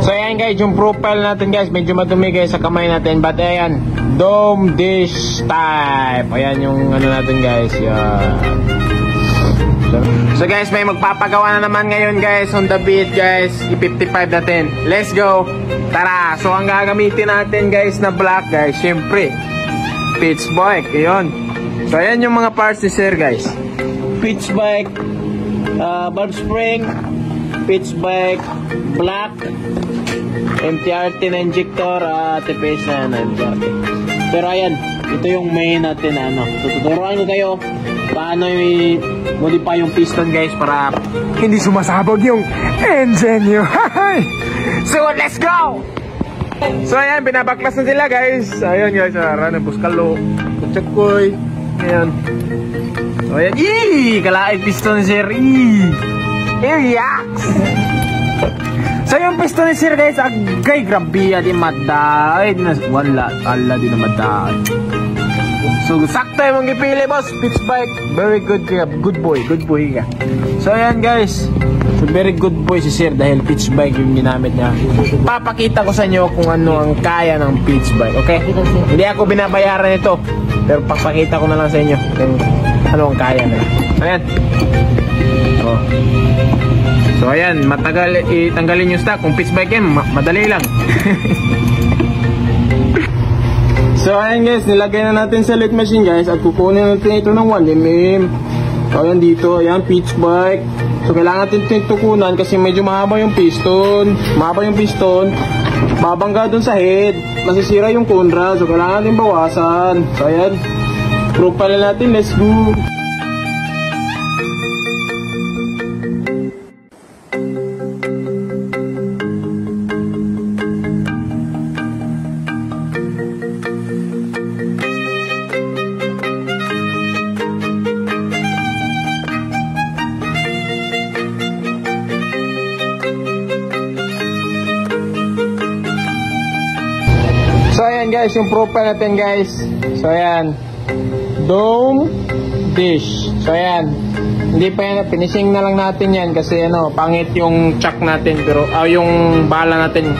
So ayan guys, yung profile natin guys, medyo madumi guys sa kamay natin. But ayan, dome dish type. Ayan yung ano natin guys. Yan. So guys, may magpapagawa na naman ngayon guys on the beat guys. I-55 natin. Let's go. Tara. So ang gagamitin natin guys na black guys, syempre pitch bike. Ayun. So ayan yung mga parts ni sir guys. Pitch bike, valve spring, pitch bike, black, MTRT na injector, TPS na MTRT. Pero ayan, ito yung main natin na ano. Tuturuan ko kayo paano i-modify yung piston guys para hindi sumasabog yung engine nyo. So let's go! So ayan, binabaklas na sila guys. Ayan guys, rana buskalo, kutsakoy. Ayan. So ayan, kalaing piston sir. Yaks! So yung piston ni sir guys, agay grabe di maday. Wala, ala di na maday. So sakto yung gipili boss, pitch bike. Very good kaya, good boy ka. So ayan guys, so very good boy si sir dahil pitch bike yung ginamit niya. Papakita ko sa inyo kung ano ang kaya ng pitch bike, okay? Hindi ako binabayaran ito, pero papakita ko na lang sa inyo kung ano ang kaya na. Ayan. Oh. So ayan, matagal itanggalin yung stock. Kung pitch bike yan, madali lang. So ayan guys, nilagay na natin sa lathe machine guys. At kukunin natin ito ng 1mm. So ayan dito, ayan pitch bike. So kailangan natin ito tukunan kasi medyo mahaba yung piston. Babangga dun sa head, masisira yung kontra. So kailangan natin bawasan. So ayan, profile natin, let's go. So ayan guys, yung profile natin guys. So ayan, dome dish. So ayan, hindi pa yan, finishing na lang natin yan kasi ano, pangit yung chuck natin. Pero yung bala natin,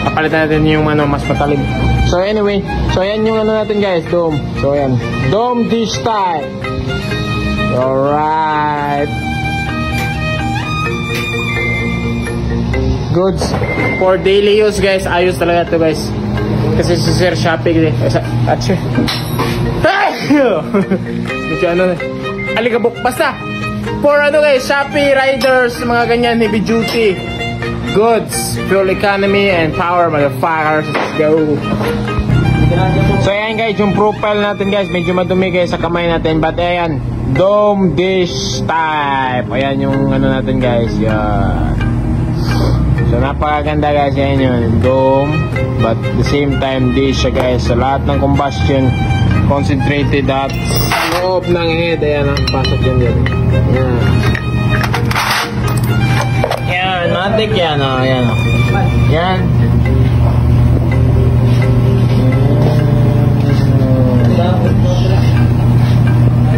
kapalitan natin yung ano, mas matalim. So anyway, so ayan yung ano natin guys, dome. So ayan, dome dish type. Alright, goods for daily use guys. Ayos talaga to guys. Kasi si Sir Shopee eh. Atche. Medyo ano, aligabok. Basta, for ano guys, Shopee riders, mga ganyan, heavy duty goods, fuel economy and power, motherfuckers. Let's go. So ayan guys, yung profile natin guys, medyo madumi guys sa kamay natin. But ayan, dome dish type. Ayan yung ano natin guys. Yan. So napakaganda guys, yan yun, dome, but at the same time dish siya guys. So lahat ng combustion concentrated at loob ng head. Ayan, pasok yan dyan. Yan, matik yan, o, yan, o. Yan.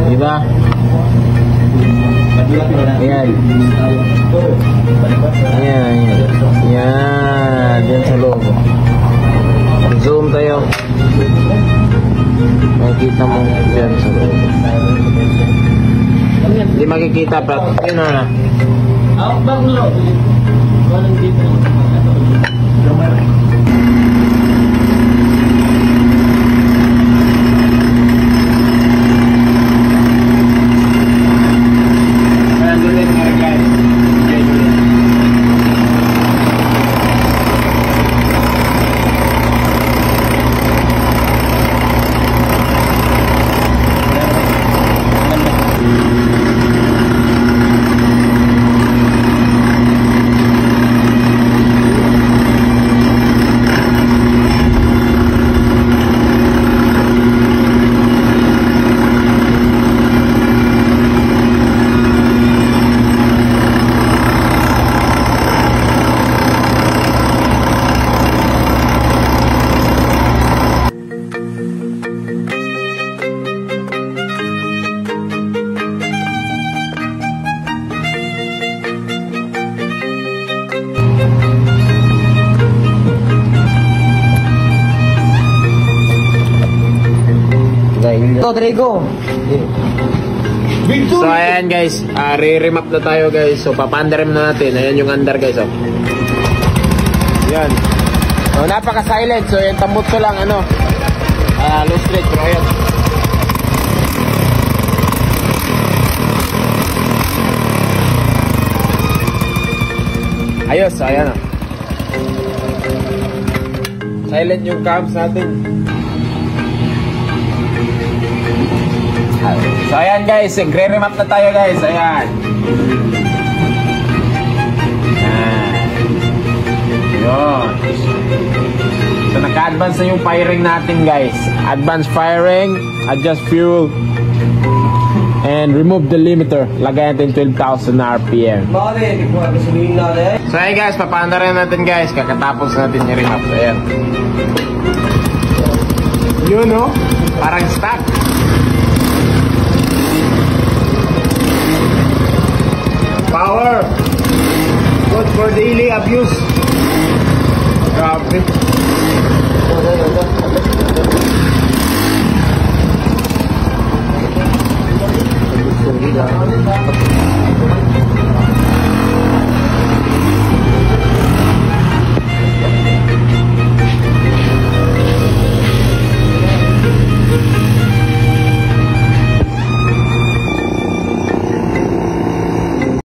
Diba? Ayan. Ayan. Yan. Diyan sa loob. Zoom tayo. Makikita mo dyan sa loob. Hindi makikita pa. Yun na. Rodrigo. So ayan guys, re-remap na tayo guys. So papanda-rim na natin. Ayan yung under guys. Oh. Yan. So napaka-silent. So yan tambutso lang ano. Low stretch pero ayan. Ayos, ayan oh. Silent yung cams natin. So ayan guys, gre-remap na tayo guys. Ayan. Yun. So naka-advance na yung firing natin guys. Advance firing, adjust fuel, and remove the limiter. Lagay natin 12,000 RPM. So ayan guys, papanda rin natin guys. Kakatapos natin yung remap. So ayan. Yun no, parang stock. Power. Good for daily abuse.